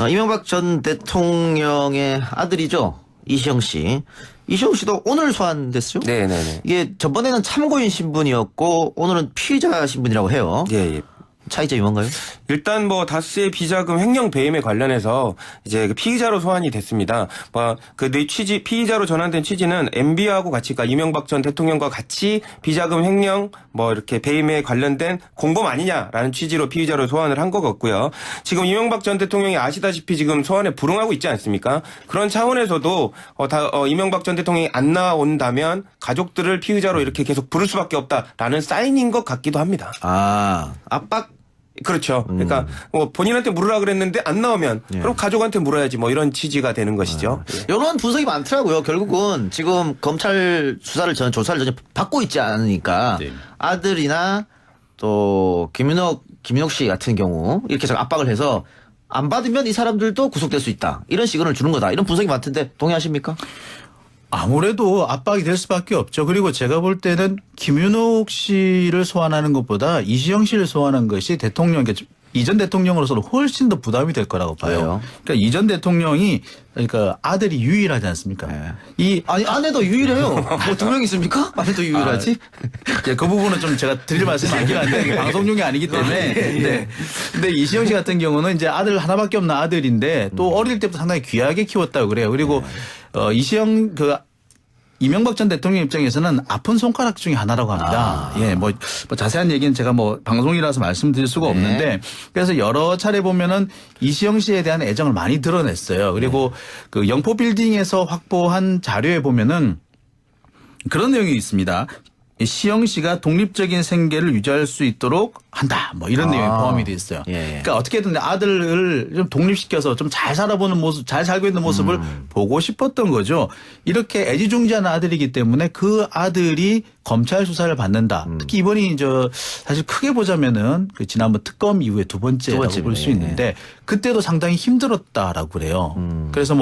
이명박 전 대통령의 아들이죠. 이시영 씨. 이시영 씨도 오늘 소환됐어요? 네네네. 이게 전번에는 참고인 신분이었고 오늘은 피의자 신분이라고 해요. 예, 예. 차이점이 뭔가요? 일단 뭐 다스의 비자금 횡령 배임에 관련해서 이제 그 피의자로 소환이 됐습니다. 내 취지 피의자로 전환된 취지는 MB하고 같이 그러니까 이명박 전 대통령과 같이 비자금 횡령 이렇게 배임에 관련된 공범 아니냐라는 취지로 피의자로 소환을 한 것 같고요. 지금 이명박 전 대통령이 아시다시피 지금 소환에 불응하고 있지 않습니까? 그런 차원에서도 이명박 전 대통령이 안 나온다면 가족들을 피의자로 이렇게 계속 부를 수밖에 없다라는 사인인 것 같기도 합니다. 압박? 그렇죠. 그러니까 본인한테 물으라 그랬는데 안 나오면 그럼 가족한테 물어야지 이런 취지가 되는 것이죠. 이런 분석이 많더라고요. 결국은 지금 검찰 수사를 조사를 전혀 받고 있지 않으니까 아들이나 또 김윤옥 씨 같은 경우 이렇게 압박을 해서 안 받으면 이 사람들도 구속될 수 있다. 이런 시그널을 주는 거다. 이런 분석이 많던데 동의하십니까? 아무래도 압박이 될 수밖에 없죠. 그리고 제가 볼 때는 김윤옥 씨를 소환하는 것보다 이시영 씨를 소환한 것이 이전 대통령으로서는 훨씬 더 부담이 될 거라고 봐요. 왜요? 그러니까 이전 대통령이 그러니까 아들이 유일하지 않습니까? 아니 아내도 유일해요. 두 명 있습니까? 아내도 유일하지? 그 부분은 좀 제가 드릴 말씀이 많긴 한데 이게 방송용이 아니기 때문에. 근데 이시영 씨 같은 경우는 이제 아들 하나밖에 없는 아들인데 또 어릴 때부터 상당히 귀하게 키웠다고 그래요. 그리고 이시영 이명박 전 대통령 입장에서는 아픈 손가락 중에 하나라고 합니다. 자세한 얘기는 제가 방송이라서 말씀드릴 수가 없는데 그래서 여러 차례 보면은 이시영 씨에 대한 애정을 많이 드러냈어요. 그리고 그 영포 빌딩에서 확보한 자료에 보면은 그런 내용이 있습니다. 시영 씨가 독립적인 생계를 유지할 수 있도록 한다. 이런 내용이 포함이 돼 있어요. 그러니까 어떻게든 아들을 좀 독립시켜서 좀 잘 살아보는 모습, 잘 살고 있는 모습을 보고 싶었던 거죠. 이렇게 애지중지하는 아들이기 때문에 그 아들이 검찰 수사를 받는다. 특히 이번이 사실 크게 보자면은 그 지난번 특검 이후에 두 번째라고 볼 수 있는데 그때도 상당히 힘들었다라고 그래요. 그래서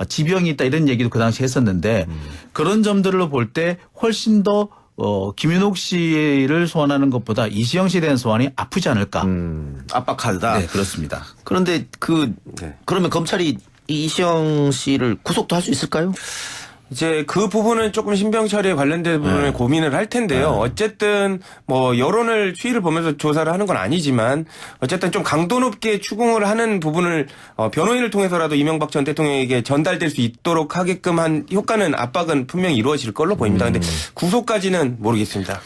지병이 있다 이런 얘기도 그 당시 했었는데 그런 점들로 볼 때 훨씬 더 김윤옥 씨를 소환하는 것보다 이시영 씨에 대한 소환이 아프지 않을까. 압박 카드다. 네, 그렇습니다. 그런데 그러면 검찰이 이시영 씨를 구속도 할 수 있을까요? 이제 그 부분은 조금 신병처리에 관련된 부분을 고민을 할 텐데요. 어쨌든 여론을 추이를 보면서 조사를 하는 건 아니지만 어쨌든 좀 강도 높게 추궁을 하는 부분을 변호인을 통해서라도 이명박 전 대통령에게 전달될 수 있도록 하게끔 한 효과는 압박은 분명히 이루어질 걸로 보입니다. 근데 구속까지는 모르겠습니다.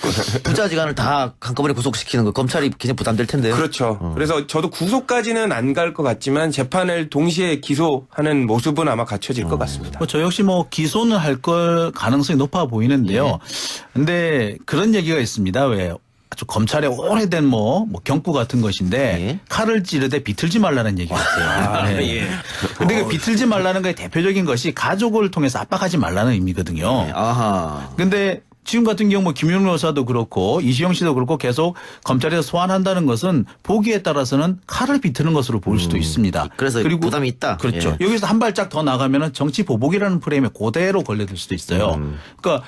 부자지간을 다 한꺼번에 구속시키는 거 검찰이 굉장히 부담될 텐데요. 그렇죠. 그래서 저도 구속까지는 안 갈 것 같지만 재판을 동시에 기소하는 모습은 아마 갖춰질 것 같습니다. 저 역시 기소는 할 가능성이 높아 보이는데요. 근데 그런 얘기가 있습니다. 왜 아주 검찰의 오래된 경구 같은 것인데 칼을 찌르되 비틀지 말라는 얘기가 있어요. 근데 그 비틀지 말라는 거의 대표적인 것이 가족을 통해서 압박하지 말라는 의미거든요. 근데 지금 같은 경우 김윤옥 여사도 그렇고 이시영 씨도 그렇고 계속 검찰에서 소환한다는 것은 보기에 따라서는 칼을 비트는 것으로 볼 수도 있습니다. 그래서 그리고 부담이 있다. 그렇죠. 여기서 한 발짝 더 나가면은 정치 보복이라는 프레임에 그대로 걸려들 수도 있어요. 그러니까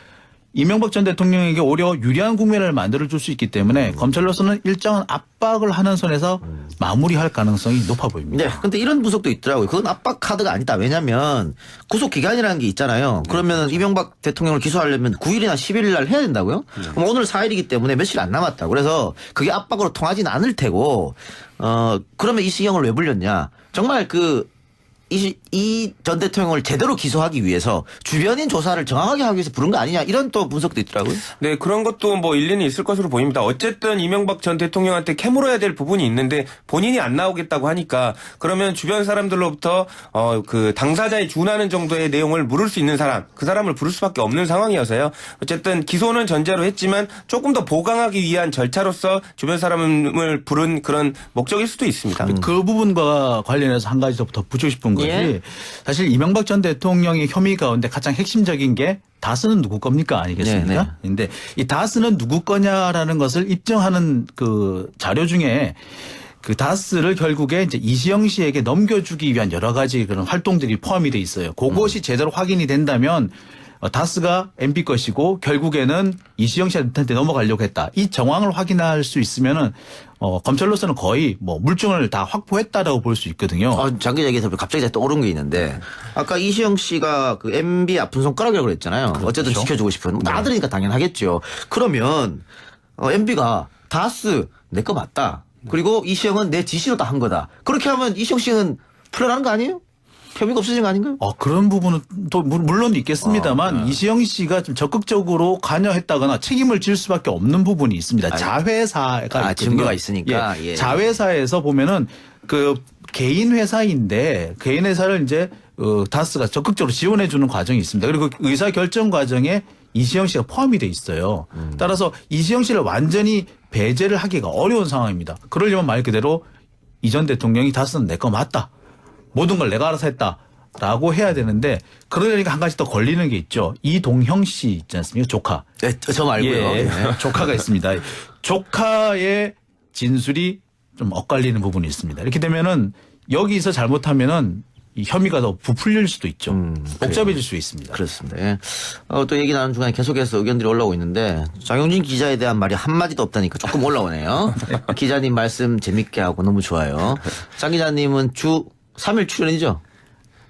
이명박 전 대통령에게 오히려 유리한 국면을 만들어줄 수 있기 때문에 검찰로서는 일정한 압박을 하는 선에서 마무리할 가능성이 높아 보입니다. 네. 근데 이런 분석도 있더라고요. 그건 압박 카드가 아니다. 왜냐하면 구속 기간이라는 게 있잖아요. 그러면 이명박 대통령을 기소하려면 9일이나 10일 날 해야 된다고요? 그럼 오늘 4일이기 때문에 며칠 안 남았다. 그래서 그게 압박으로 통하진 않을 테고 그러면 이시영을 왜 불렸냐? 정말 이 전 대통령을 제대로 기소하기 위해서 주변인 조사를 정확하게 하기 위해서 부른 거 아니냐 이런 또 분석도 있더라고요. 네, 그런 것도 일리는 있을 것으로 보입니다. 어쨌든 이명박 전 대통령한테 캐물어야 될 부분이 있는데 본인이 안 나오겠다고 하니까 그러면 주변 사람들로부터 당사자에 준하는 정도의 내용을 물을 수 있는 사람, 그 사람을 부를 수밖에 없는 상황이어서요. 어쨌든 기소는 전제로 했지만 조금 더 보강하기 위한 절차로서 주변 사람을 부른 그런 목적일 수도 있습니다. 그 부분과 관련해서 한 가지 더 덧붙이고 싶은 것이 사실 이명박 전 대통령의 혐의 가운데 가장 핵심적인 게 다스는 누구 겁니까 아니겠습니까? 그런데 이 다스는 누구 거냐라는 것을 입증하는 그 자료 중에 그 다스를 결국에 이제 이시영 씨에게 넘겨주기 위한 여러 가지 그런 활동들이 포함이 돼 있어요. 그것이 제대로 확인이 된다면 다스가 MB 것이고 결국에는 이시영 씨한테 넘어가려고 했다. 이 정황을 확인할 수 있으면은 검찰로서는 거의 뭐 물증을 다 확보했다라고 볼 수 있거든요. 장기 얘기해서 갑자기 떠오른 게 있는데 아까 이시영 씨가 그 MB 아픈 손가락이라고 그랬잖아요. 그렇죠. 어쨌든 지켜주고 싶은 아들이니까 당연하겠죠. 그러면 MB가 다스 내 거 맞다. 그리고 이시영은 내 지시로 다 한 거다. 그렇게 하면 이시영 씨는 풀려나는 거 아니에요? 혐의가 없어진 거 아닌가요? 그런 부분은 또 물론 있겠습니다만 이시영 씨가 좀 적극적으로 관여했다거나 책임을 질 수밖에 없는 부분이 있습니다. 자회사가 있거든요. 증거가 있으니까. 예. 자회사에서 보면은 그 개인 회사인데 개인 회사를 이제 다스가 적극적으로 지원해 주는 과정이 있습니다. 그리고 의사 결정 과정에 이시영 씨가 포함이 돼 있어요. 따라서 이시영 씨를 완전히 배제를 하기가 어려운 상황입니다. 그러려면 말 그대로 이 전 대통령이 다스는 내 거 맞다. 모든 걸 내가 알아서 했다라고 해야 되는데 그러려니까 한 가지 더 걸리는 게 있죠. 이동형 씨 있지 않습니까? 조카. 네, 저 말고요. 예, 네. 조카가 있습니다. 조카의 진술이 좀 엇갈리는 부분이 있습니다. 이렇게 되면은 여기서 잘못하면은 이 혐의가 더 부풀릴 수도 있죠. 복잡해질 수 있습니다. 그렇습니다. 예. 또 얘기 나눈 중간에 계속해서 의견들이 올라오고 있는데 장용진 기자에 대한 말이 한마디도 없다니까 조금 올라오네요. 기자님 말씀 재밌게 하고 너무 좋아요. 장 기자님은 주 3일 출연이죠?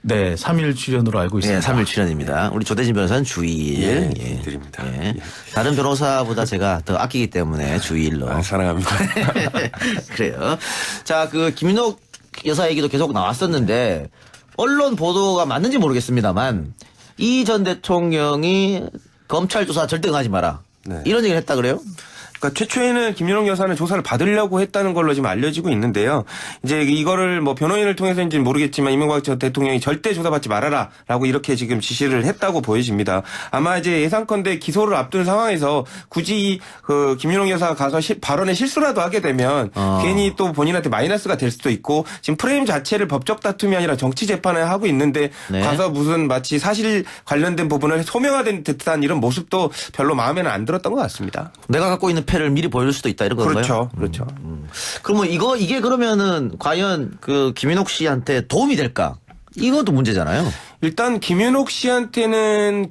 네, 3일 출연으로 알고 네, 있습니다. 3일 출연입니다. 우리 조대진 변호사는 주 2일. 예, 드립니다. 예. 예. 다른 변호사보다 제가 더 아끼기 때문에 주 2일로. 사랑합니다. 그래요. 자, 그 김인옥 여사 얘기도 계속 나왔었는데 언론 보도가 맞는지 모르겠습니다만 이 전 대통령이 검찰 조사 절대 응하지 마라. 네. 이런 얘기를 했다 그래요? 그러니까 최초에는 김윤옥 여사는 조사를 받으려고 했다는 걸로 지금 알려지고 있는데요. 이제 이거를 뭐 변호인을 통해서인지는 모르겠지만 이명박 전 대통령이 절대 조사받지 말아라라고 이렇게 지금 지시를 했다고 보여집니다. 아마 이제 예상컨대 기소를 앞둔 상황에서 굳이 그 김윤옥 여사가 가서 발언에 실수라도 하게 되면 괜히 또 본인한테 마이너스가 될 수도 있고 지금 프레임 자체를 법적 다툼이 아니라 정치 재판을 하고 있는데 네. 가서 무슨 마치 사실 관련된 부분을 소명화된 듯한 이런 모습도 별로 마음에는 안 들었던 것 같습니다. 내가 갖고 있는 패를 미리 보여줄 수도 있다 이런 건가요? 그렇죠. 그러면 이게 그러면은 과연 그 김인옥 씨한테 도움이 될까? 이것도 문제잖아요. 일단 김윤옥 씨한테는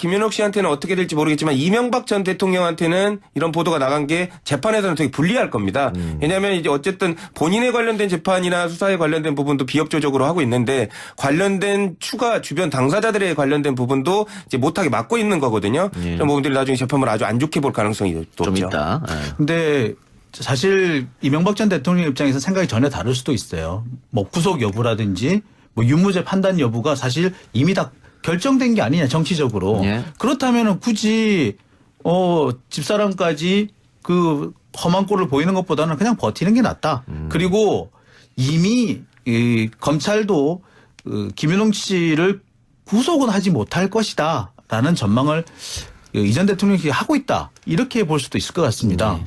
어떻게 될지 모르겠지만 이명박 전 대통령한테는 이런 보도가 나간 게 재판에서는 되게 불리할 겁니다. 왜냐하면 이제 어쨌든 본인에 관련된 재판이나 수사에 관련된 부분도 비협조적으로 하고 있는데 관련된 추가 주변 당사자들에 관련된 부분도 이제 못하게 막고 있는 거거든요. 이런 부분들이 나중에 재판을 아주 안 좋게 볼 가능성이 높죠. 좀 있다. 예. 근데 사실 이명박 전 대통령 입장에서 생각이 전혀 다를 수도 있어요. 뭐 구속 여부라든지 뭐 유무죄 판단 여부가 사실 이미 다 결정된 게 아니냐 정치적으로. 예. 그렇다면은 굳이 집사람까지 그 험한 꼴을 보이는 것보다는 그냥 버티는 게 낫다. 그리고 이미 이 검찰도 김윤옥 씨를 구속은 하지 못할 것이다라는 전망을 이 전 대통령이 하고 있다. 이렇게 볼 수도 있을 것 같습니다.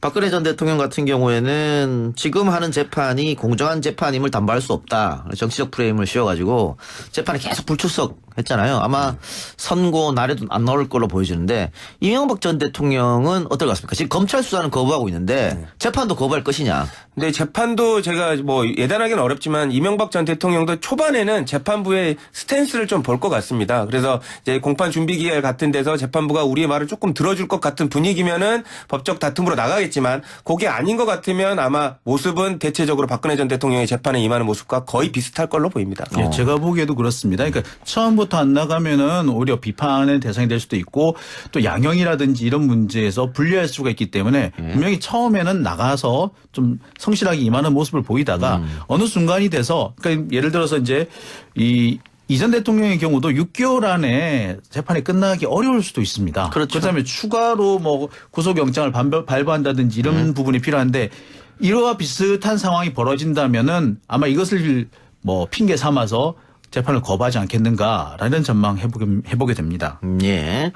박근혜 전 대통령 같은 경우에는 지금 하는 재판이 공정한 재판임을 담보할 수 없다. 정치적 프레임을 씌워가지고 재판에 계속 불출석했잖아요. 아마 선고 날에도 안 나올 걸로 보여지는데 이명박 전 대통령은 어떨 것 같습니까? 지금 검찰 수사는 거부하고 있는데 재판도 거부할 것이냐. 근데 재판도 제가 뭐 예단하기는 어렵지만 이명박 전 대통령도 초반에는 재판부의 스탠스를 좀 볼 것 같습니다. 그래서 이제 공판 준비 기일 같은 데서 재판부가 우리의 말을 조금 들어줄 것 같은 분위기면은 법적 다툼으로 나가겠지만 그게 아닌 것 같으면 아마 모습은 대체적으로 박근혜 전 대통령의 재판에 임하는 모습과 거의 비슷할 걸로 보입니다. 예, 제가 보기에도 그렇습니다. 그러니까 처음부터 안 나가면은 오히려 비판의 대상이 될 수도 있고 또 양형이라든지 이런 문제에서 불리할 수가 있기 때문에 분명히 처음에는 나가서 좀 성실하게 임하는 모습을 보이다가 어느 순간이 돼서 그러니까 예를 들어서 이제 이 전 대통령의 경우도 6개월 안에 재판이 끝나기 어려울 수도 있습니다. 그렇죠. 그렇다면 추가로 뭐 구속영장을 발부한다든지 이런 부분이 필요한데 이와 비슷한 상황이 벌어진다면은 아마 이것을 뭐 핑계 삼아서 재판을 거부하지 않겠는가라는 전망 해보게 됩니다. 예.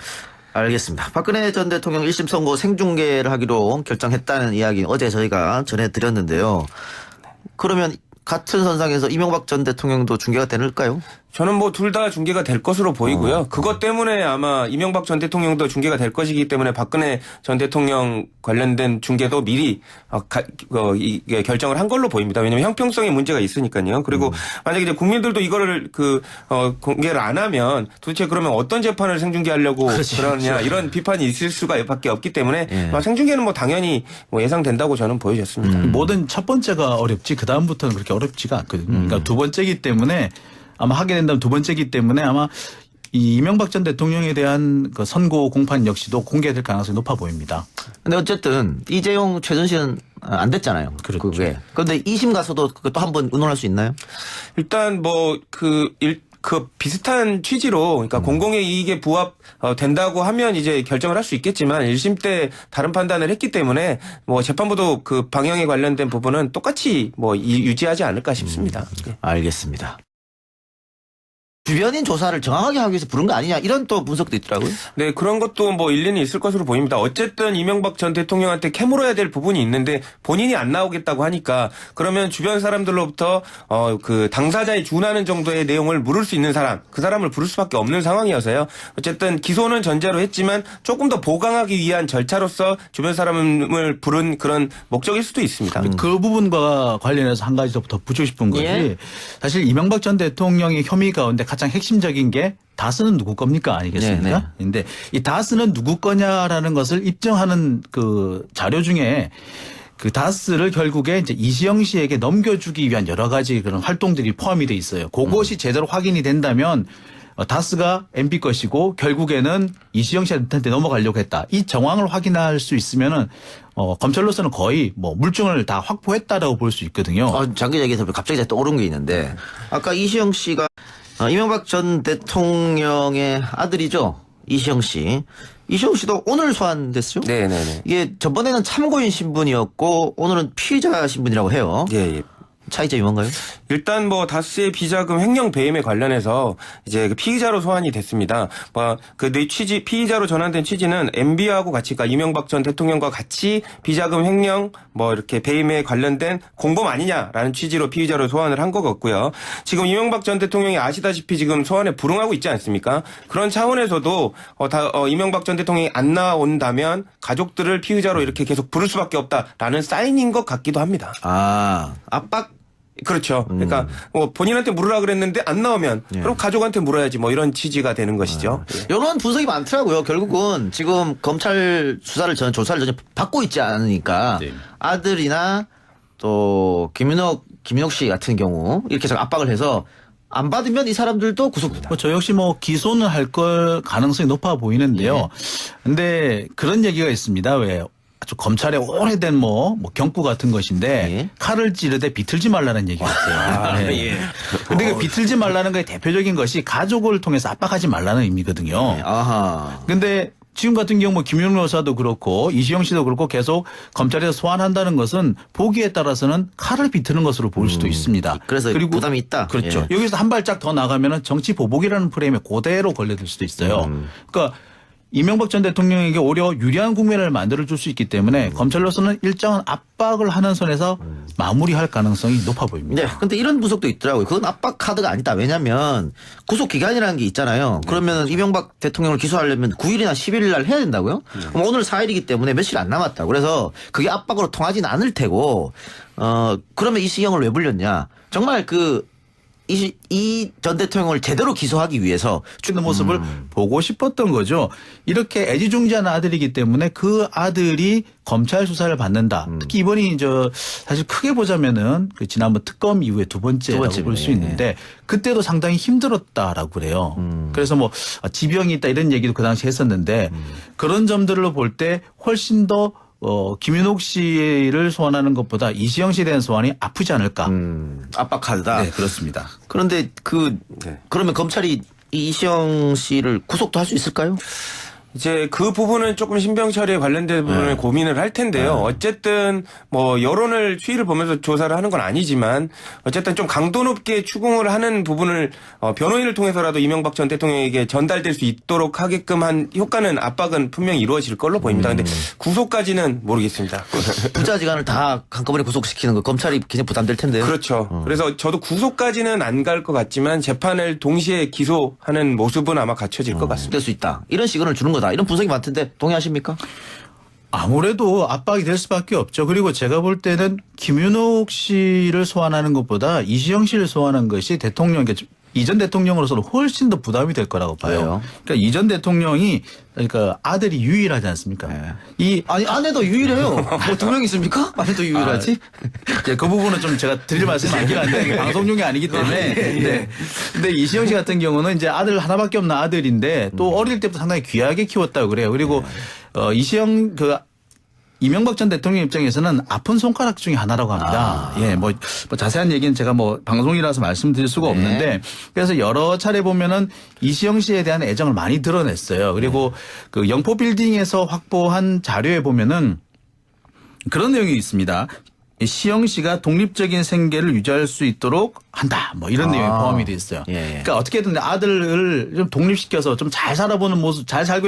알겠습니다. 박근혜 전 대통령 1심 선고 생중계를 하기로 결정했다는 이야기 어제 저희가 전해드렸는데요. 그러면 같은 선상에서 이명박 전 대통령도 중계가 되는가요? 저는 뭐 둘 다 중계가 될 것으로 보이고요. 그것 때문에 아마 이명박 전 대통령도 중계가 될 것이기 때문에 박근혜 전 대통령 관련된 중계도 미리 이게 결정을 한 걸로 보입니다. 왜냐하면 형평성에 문제가 있으니까요. 그리고 만약에 이제 국민들도 이거를 공개를 안 하면 도대체 그러면 어떤 재판을 생중계하려고 그러냐 이런 비판이 있을 수가 밖에 없기 때문에 생중계는 뭐 당연히 뭐 예상된다고 저는 보여졌습니다. 뭐든 첫 번째가 어렵지 그 다음부터는 그렇게 어렵지가 않거든요. 그러니까 두 번째이기 때문에 아마 하게 된다면 두 번째이기 때문에 아마 이 이명박 전 대통령에 대한 그 선고 공판 역시도 공개될 가능성이 높아 보입니다. 근데 어쨌든 이재용 최순실은 안 됐잖아요. 그렇죠. 그게. 그런데 2심 가서도 그것도 한번 의논할 수 있나요? 일단 그 비슷한 취지로 그러니까 공공의 이익에 부합 된다고 하면 이제 결정을 할 수 있겠지만 1심 때 다른 판단을 했기 때문에 뭐 재판부도 그 방향에 관련된 부분은 똑같이 뭐 유지하지 않을까 싶습니다. 알겠습니다. 주변인 조사를 정확하게 하기 위해서 부른 거 아니냐 이런 또 분석도 있더라고요. 네, 그런 것도 뭐 일리는 있을 것으로 보입니다. 어쨌든 이명박 전 대통령한테 캐물어야 될 부분이 있는데 본인이 안 나오겠다고 하니까 그러면 주변 사람들로부터 그 당사자에 준하는 정도의 내용을 물을 수 있는 사람, 그 사람을 부를 수밖에 없는 상황이어서요. 어쨌든 기소는 전제로 했지만 조금 더 보강하기 위한 절차로서 주변 사람을 부른 그런 목적일 수도 있습니다. 그 부분과 관련해서 한 가지 더 덧붙이고 싶은 것이 예. 사실 이명박 전 대통령의 혐의 가운데 가장 핵심적인 게 다스는 누구 겁니까 아니겠습니까? 네, 네. 그런데 이 다스는 누구 거냐라는 것을 입증하는 그 자료 중에 그 다스를 결국에 이제 이시영 씨에게 넘겨주기 위한 여러 가지 그런 활동들이 포함이 돼 있어요. 그것이 제대로 확인이 된다면 다스가 MB 것이고 결국에는 이시영 씨한테 넘어가려고 했다. 이 정황을 확인할 수 있으면은 검찰로서는 거의 뭐 물증을 다 확보했다라고 볼 수 있거든요. 장기 얘기해서 갑자기 떠오른 게 있는데 아까 이시영 씨가 이명박 전 대통령의 아들이죠. 이시영 씨. 이시영 씨도 오늘 소환됐어요? 네네네. 이게 저번에는 참고인 신분이었고 오늘은 피의자 신분이라고 해요. 예. 차이점이 뭔가요? 일단 뭐 다스의 비자금 횡령 배임에 관련해서 이제 그 피의자로 소환이 됐습니다. 뭐 그 취지 피의자로 전환된 취지는 MB하고 같이 그러니까 이명박 전 대통령과 같이 비자금 횡령 뭐 이렇게 배임에 관련된 공범 아니냐라는 취지로 피의자로 소환을 한 것 같고요. 지금 이명박 전 대통령이 아시다시피 지금 소환에 불응하고 있지 않습니까? 그런 차원에서도 이명박 전 대통령이 안 나온다면 가족들을 피의자로 이렇게 계속 부를 수밖에 없다라는 사인인 것 같기도 합니다. 압박. 그렇죠. 그러니까 뭐 본인한테 물으라 그랬는데 안 나오면 그럼 가족한테 물어야지 뭐 이런 취지가 되는 것이죠. 이런 분석이 많더라고요. 결국은 지금 검찰 수사를 조사를 전혀 받고 있지 않으니까 네. 아들이나 또 김민옥 씨 같은 경우 이렇게 해서 압박을 해서 안 받으면 이 사람들도 구속된다. 저 역시 뭐 기소는 할 걸 가능성이 높아 보이는데요. 근데 그런 얘기가 있습니다. 왜 아주 검찰의 오래된 뭐 경구 같은 것인데 예. 칼을 찌르되 비틀지 말라는 얘기가 있어요. 네. 근데 그 비틀지 말라는 거의 대표적인 것이 가족을 통해서 압박하지 말라는 의미거든요. 아하. 근데 지금 같은 경우 뭐 김용렬 여사도 그렇고 이시영 씨도 그렇고 계속 검찰에서 소환한다는 것은 보기에 따라서는 칼을 비트는 것으로 볼 수도 있습니다. 그래서 부담이 있다. 그렇죠. 예. 여기서 한 발짝 더 나가면은 정치 보복이라는 프레임에 그대로 걸려들 수도 있어요. 그러니까 이명박 전 대통령에게 오히려 유리한 국면을 만들어줄 수 있기 때문에 검찰로서는 일정한 압박을 하는 선에서 마무리할 가능성이 높아 보입니다. 네. 근데 이런 분석도 있더라고요. 그건 압박 카드가 아니다. 왜냐면 구속 기간이라는 게 있잖아요. 그러면 이명박 대통령을 기소하려면 9일이나 11일 날 해야 된다고요? 그럼 오늘 4일이기 때문에 며칠 안 남았다. 그래서 그게 압박으로 통하진 않을 테고, 그러면 이시영을 왜 불렸냐? 정말 이 전 대통령을 제대로 기소하기 위해서 주는 모습을 보고 싶었던 거죠. 이렇게 애지중지하는 아들이기 때문에 그 아들이 검찰 수사를 받는다. 특히 이번이 사실 크게 보자면은 그 지난번 특검 이후에 두 번째라고 볼 수 있는데 그때도 상당히 힘들었다라고 그래요. 그래서 뭐 지병이 있다 이런 얘기도 그 당시 했었는데 그런 점들로 볼 때 훨씬 더 김윤옥 씨를 소환하는 것보다 이시영 씨에 대한 소환이 아프지 않을까. 압박 카드다. 네, 그렇습니다. 그런데 그러면 검찰이 이시영 씨를 구속도 할 수 있을까요? 이제 그 부분은 조금 신병 처리에 관련된 부분을 고민을 할 텐데요. 어쨌든 뭐 여론을 추이를 보면서 조사를 하는 건 아니지만 어쨌든 좀 강도 높게 추궁을 하는 부분을 변호인을 통해서라도 이명박 전 대통령에게 전달될 수 있도록 하게끔 한 효과는 압박은 분명히 이루어질 걸로 보입니다. 근데 구속까지는 모르겠습니다. 부자지간을 다 한꺼번에 구속시키는 거 검찰이 굉장히 부담될 텐데요. 그렇죠. 그래서 저도 구속까지는 안 갈 것 같지만 재판을 동시에 기소하는 모습은 아마 갖춰질 것 같습니다. 될 수 있다. 이런 시그널을 주는 거다. 이런 분석이 많던데 동의하십니까? 아무래도 압박이 될 수밖에 없죠. 그리고 제가 볼 때는 김윤옥 씨를 소환하는 것보다 이시영 씨를 소환한 것이 대통령, 이전 대통령으로서는 훨씬 더 부담이 될 거라고 봐요. 왜요? 그러니까 이전 대통령이 그러니까 아들이 유일하지 않습니까? 아니 아내도 유일해요. 뭐 2명 있습니까? 아내도 유일하지? 그 부분은 좀 제가 드릴 말씀이 많긴 한데 이게 방송용이 아니기 때문에. 네. 근데 이시영 씨 같은 경우는 이제 아들 하나밖에 없는 아들인데 또 어릴 때부터 상당히 귀하게 키웠다고 그래요. 그리고 이시영 이명박 전 대통령 입장에서는 아픈 손가락 중에 하나라고 합니다. 예, 뭐 자세한 얘기는 제가 뭐 방송이라서 말씀드릴 수가 없는데 그래서 여러 차례 보면은 이시영 씨에 대한 애정을 많이 드러냈어요. 그리고 그 영포 빌딩에서 확보한 자료에 보면은 그런 내용이 있습니다. 시영 씨가 독립적인 생계를 유지할 수 있도록 한다. 뭐 이런 내용이 포함이 돼 있어요. 예. 그러니까 어떻게든 아들을 좀 독립시켜서 좀 잘 살아보는 모습, 잘 살고